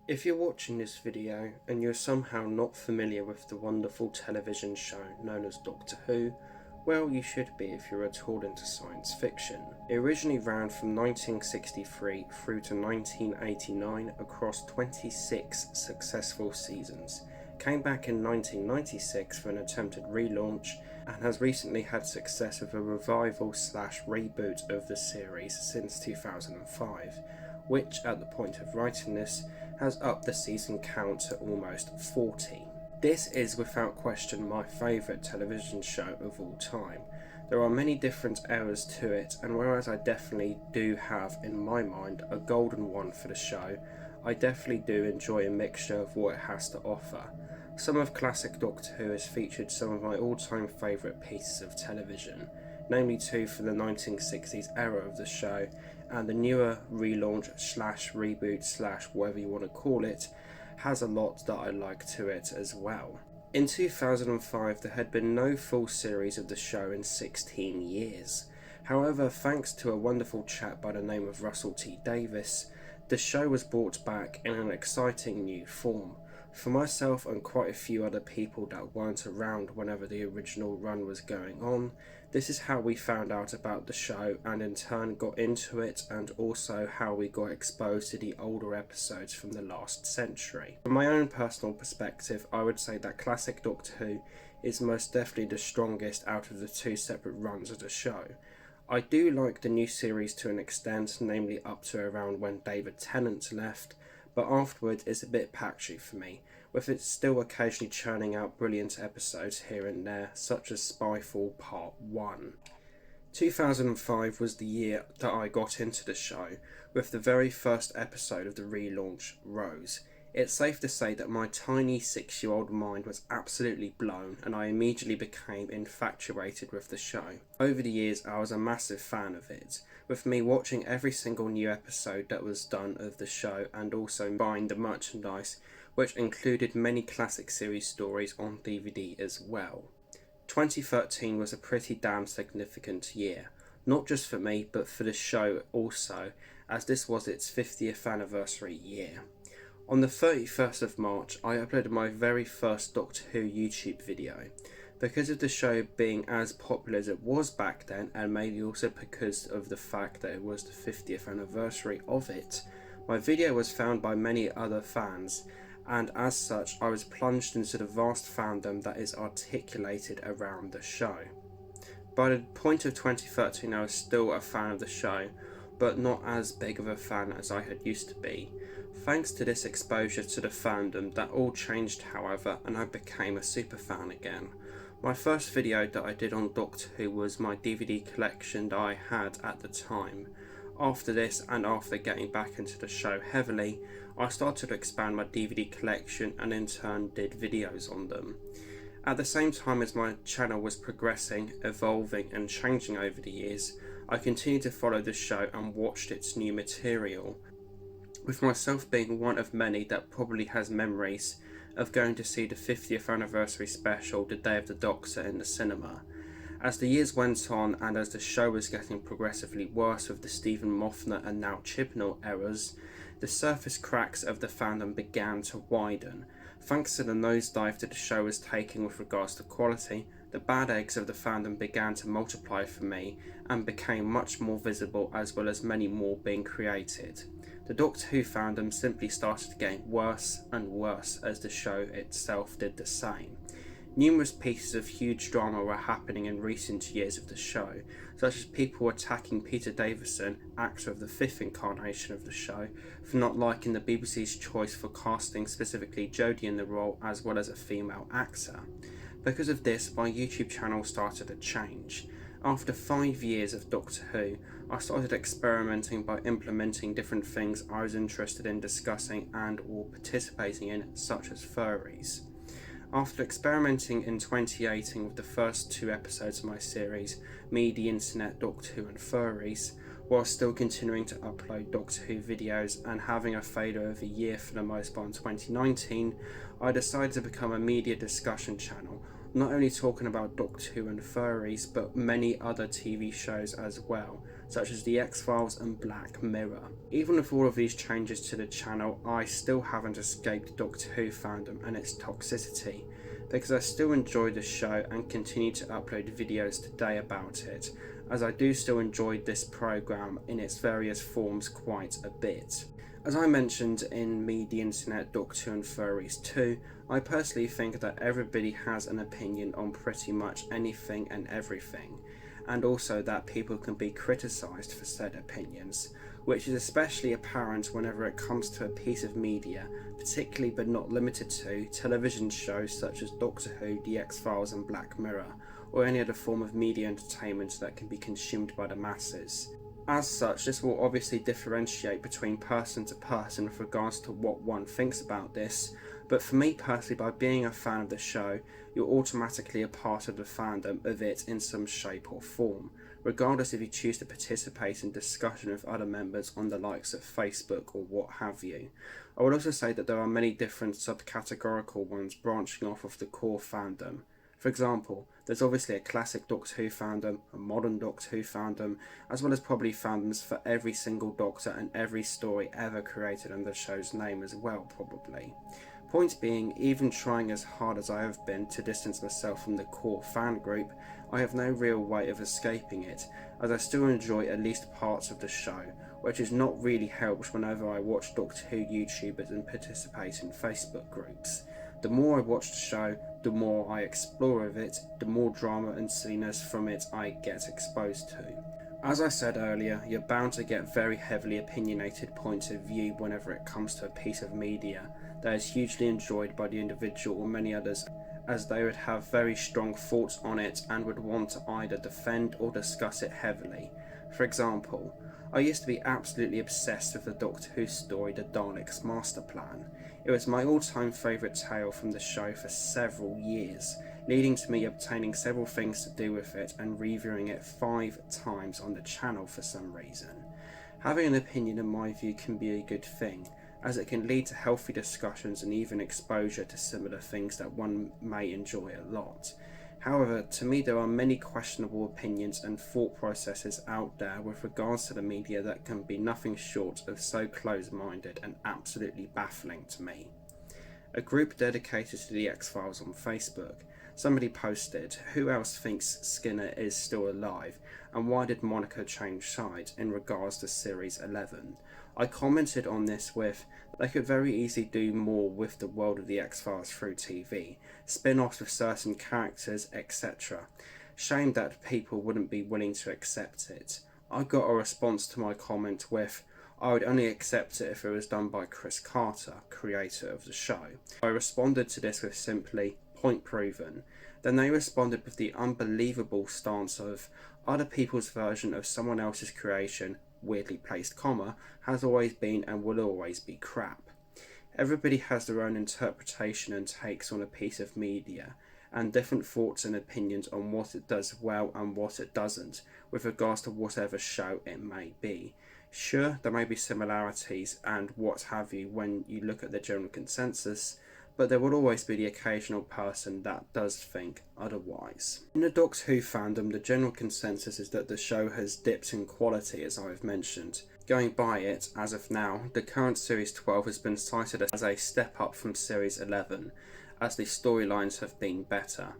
If you're watching this video and you're somehow not familiar with the wonderful television show known as Doctor Who, well, you should be if you're at all into science fiction. It originally ran from 1963 through to 1989 across 26 successful seasons, came back in 1996 for an attempted relaunch, and has recently had success with a revival/reboot of the series since 2005, which at the point of writing this has upped the season count to almost 40. This is without question my favourite television show of all time. There are many different eras to it, and whereas I definitely do have in my mind a golden one for the show, I definitely do enjoy a mixture of what it has to offer. Some of classic Doctor Who has featured some of my all-time favourite pieces of television, namely two for the 1960s era of the show, and the newer relaunch/reboot/whatever you want to call it has a lot that I like to it as well. In 2005 there had been no full series of the show in 16 years. However, thanks to a wonderful chap by the name of Russell T Davies, the show was brought back in an exciting new form. For myself and quite a few other people that weren't around whenever the original run was going on, this is how we found out about the show and in turn got into it, and also how we got exposed to the older episodes from the last century. From my own personal perspective, I would say that classic Doctor Who is most definitely the strongest out of the two separate runs of the show. I do like the new series to an extent, namely up to around when David Tennant left, but afterwards it's a bit patchy for me, with it still occasionally churning out brilliant episodes here and there, such as Spyfall Part 1. 2005 was the year that I got into the show, with the very first episode of the relaunch, Rose. It's safe to say that my tiny 6-year-old mind was absolutely blown, and I immediately became infatuated with the show. Over the years I was a massive fan of it, with me watching every single new episode that was done of the show and also buying the merchandise, which included many classic series stories on DVD as well. 2013 was a pretty damn significant year, not just for me but for the show also, as this was its 50th anniversary year. On the 31st of March, I uploaded my very first Doctor Who YouTube video. Because of the show being as popular as it was back then, and maybe also because of the fact that it was the 50th anniversary of it, my video was found by many other fans, and as such I was plunged into the vast fandom that is articulated around the show. By the point of 2013 I was still a fan of the show, but not as big of a fan as I had used to be. Thanks to this exposure to the fandom, that all changed however, and I became a super fan again. My first video that I did on Doctor Who was my DVD collection that I had at the time. After this, and after getting back into the show heavily, I started to expand my DVD collection and in turn did videos on them. At the same time as my channel was progressing, evolving and changing over the years, I continued to follow the show and watched its new material, with myself being one of many that probably has memories of going to see the 50th anniversary special The Day of the Doctor in the cinema. As the years went on and as the show was getting progressively worse with the Stephen Moffat and now Chibnall eras, the surface cracks of the fandom began to widen. Thanks to the nosedive that the show was taking with regards to quality, the bad eggs of the fandom began to multiply for me and became much more visible, as well as many more being created. The Doctor Who fandom simply started getting worse and worse as the show itself did the same. Numerous pieces of huge drama were happening in recent years of the show, such as people attacking Peter Davison, actor of the 5th incarnation of the show, for not liking the BBC's choice for casting specifically Jodie in the role as well as a female actor. Because of this, my YouTube channel started to change. After 5 years of Doctor Who, I started experimenting by implementing different things I was interested in discussing and or participating in, such as furries. After experimenting in 2018 with the first 2 episodes of my series, Me, the Internet, Doctor Who and Furries, while still continuing to upload Doctor Who videos and having a failure of a year for the most part in 2019, I decided to become a media discussion channel, not only talking about Doctor Who and furries, but many other TV shows as well, such as the X-Files and Black Mirror. Even with all of these changes to the channel, I still haven't escaped Doctor Who fandom and its toxicity, because I still enjoy the show and continue to upload videos today about it, as I do still enjoy this programme in its various forms quite a bit. As I mentioned in Me the Internet Doctor Who and Furries 2, I personally think that everybody has an opinion on pretty much anything and everything, and also that people can be criticised for said opinions, which is especially apparent whenever it comes to a piece of media, particularly but not limited to television shows such as Doctor Who, The X-Files and Black Mirror, or any other form of media entertainment that can be consumed by the masses. As such, this will obviously differentiate between person to person with regards to what one thinks about this, but for me personally, by being a fan of the show, you're automatically a part of the fandom of it in some shape or form, regardless if you choose to participate in discussion with other members on the likes of Facebook or what have you. I would also say that there are many different subcategorical ones branching off of the core fandom. For example, there's obviously a classic Doctor Who fandom, a modern Doctor Who fandom, as well as probably fandoms for every single Doctor and every story ever created under the show's name as well, probably. Point being, even trying as hard as I have been to distance myself from the core fan group, I have no real way of escaping it, as I still enjoy at least parts of the show, which is not really helped whenever I watch Doctor Who YouTubers and participate in Facebook groups. The more I watch the show, the more I explore of it, the more drama and silliness from it I get exposed to. As I said earlier, you're bound to get very heavily opinionated points of view whenever it comes to a piece of media that is hugely enjoyed by the individual or many others, as they would have very strong thoughts on it and would want to either defend or discuss it heavily. For example, I used to be absolutely obsessed with the Doctor Who story The Daleks' Master Plan. It was my all-time favourite tale from the show for several years, leading to me obtaining several things to do with it and reviewing it 5 times on the channel for some reason. Having an opinion in my view can be a good thing, as it can lead to healthy discussions and even exposure to similar things that one may enjoy a lot. However, to me there are many questionable opinions and thought processes out there with regards to the media that can be nothing short of so close-minded and absolutely baffling to me. A group dedicated to the X-Files on Facebook, somebody posted, "Who else thinks Skinner is still alive, and why did Monica change sides in regards to Series 11? I commented on this with, they could very easily do more with the world of the X-Files through TV, spin-offs with certain characters, etc. Shame that people wouldn't be willing to accept it. I got a response to my comment with, I would only accept it if it was done by Chris Carter, creator of the show. I responded to this with simply, point proven. Then they responded with the unbelievable stance of, other people's version of someone else's creation, weirdly placed comma, has always been and will always be crap. Everybody has their own interpretation and takes on a piece of media, and different thoughts and opinions on what it does well and what it doesn't, with regards to whatever show it may be. Sure, there may be similarities and what have you when you look at the general consensus, but there will always be the occasional person that does think otherwise. In the Doctor Who fandom, the general consensus is that the show has dipped in quality, as I've mentioned. Going by it, as of now, the current Series 12 has been cited as a step up from Series 11, as the storylines have been better.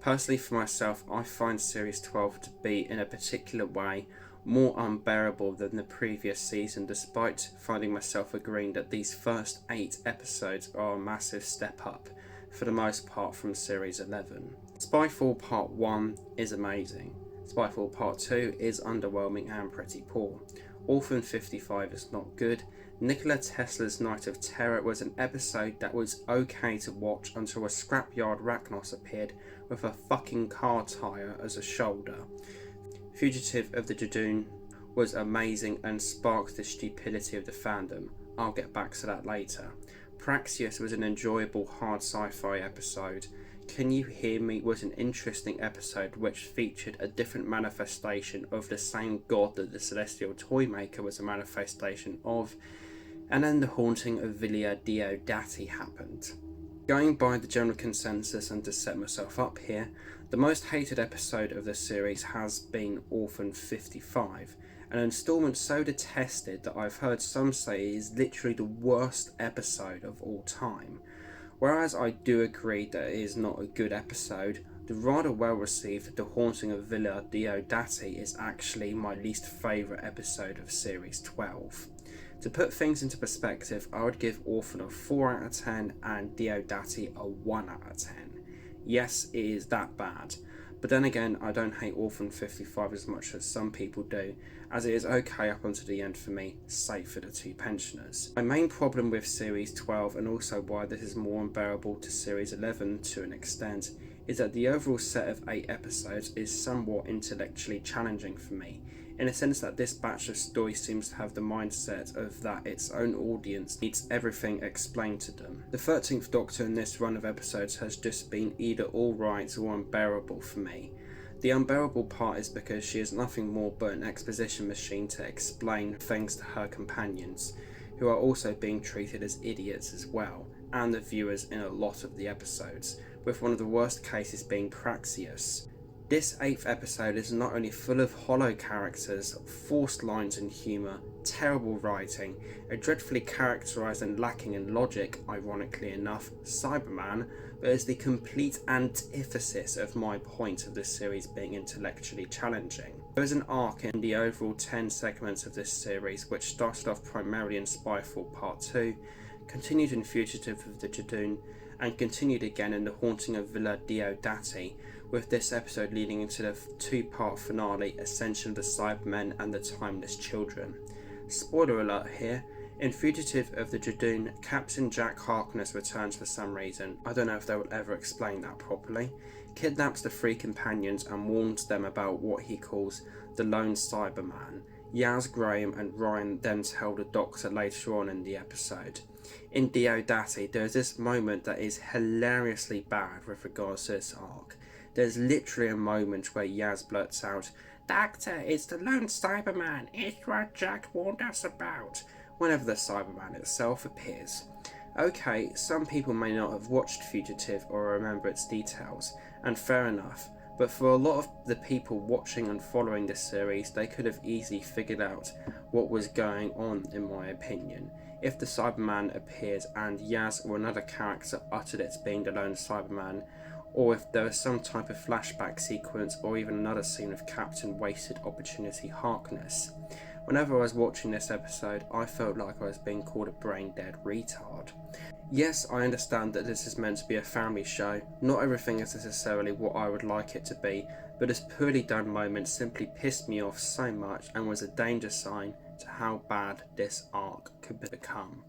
Personally for myself, I find Series 12 to be, in a particular way, more unbearable than the previous season, despite finding myself agreeing that these first 8 episodes are a massive step up, for the most part from Series 11. Spyfall Part 1 is amazing. Spyfall Part 2 is underwhelming and pretty poor. Orphan 55 is not good. Nikola Tesla's Night of Terror was an episode that was okay to watch until a scrapyard Rachnos appeared with a fucking car tyre as a shoulder. Fugitive of the Jadoon was amazing and sparked the stupidity of the fandom. I'll get back to that later. Praxeus was an enjoyable hard sci-fi episode. Can You Hear Me was an interesting episode which featured a different manifestation of the same god that the Celestial Toymaker was a manifestation of, and then the haunting of Villa Diodati happened. Going by the general consensus and to set myself up here, the most hated episode of the series has been Orphan 55, an instalment so detested that I've heard some say it is literally the worst episode of all time. Whereas I do agree that it is not a good episode, the rather well received The Haunting of Villa Diodati is actually my least favourite episode of Series 12. To put things into perspective, I would give Orphan a 4 out of 10 and Diodati a 1 out of 10. Yes, it is that bad. But then again, I don't hate Orphan 55 as much as some people do, as it is okay up until the end for me, save for the 2 pensioners. My main problem with Series 12, and also why this is more unbearable to Series 11 to an extent, is that the overall set of 8 episodes is somewhat intellectually challenging for me, in a sense that this batch of stories seems to have the mindset of that its own audience needs everything explained to them. The 13th Doctor in this run of episodes has just been either alright or unbearable for me. The unbearable part is because she is nothing more but an exposition machine to explain things to her companions, who are also being treated as idiots as well, and the viewers in a lot of the episodes, with one of the worst cases being Praxius. This 8th episode is not only full of hollow characters, forced lines and humour, terrible writing, a dreadfully characterised and lacking in logic, ironically enough, Cyberman, but is the complete antithesis of my point of this series being intellectually challenging. There is an arc in the overall 10 segments of this series which started off primarily in Spyfall Part 2, continued in Fugitive of the Judoon, and continued again in The Haunting of Villa Diodati, with this episode leading into the 2-part finale, Ascension of the Cybermen and the Timeless Children. Spoiler alert here, in Fugitive of the Judoon, Captain Jack Harkness returns for some reason, I don't know if they will ever explain that properly, kidnaps the 3 companions and warns them about what he calls the Lone Cyberman. Yaz, Graham and Ryan then tell the Doctor later on in the episode. In Diodati, there is this moment that is hilariously bad with regards to this arc. There's literally a moment where Yaz blurts out, "Doctor, it's the Lone Cyberman, it's what Jack warned us about," whenever the Cyberman itself appears. Okay, some people may not have watched Fugitive or remember its details, and fair enough, but for a lot of the people watching and following this series, they could have easily figured out what was going on, in my opinion, if the Cyberman appeared and Yaz or another character uttered its being the Lone Cyberman, or if there was some type of flashback sequence or even another scene of Captain Wasted Opportunity Harkness. Whenever I was watching this episode, I felt like I was being called a brain-dead retard. Yes, I understand that this is meant to be a family show, not everything is necessarily what I would like it to be, but this poorly done moment simply pissed me off so much and was a danger sign to how bad this arc could become.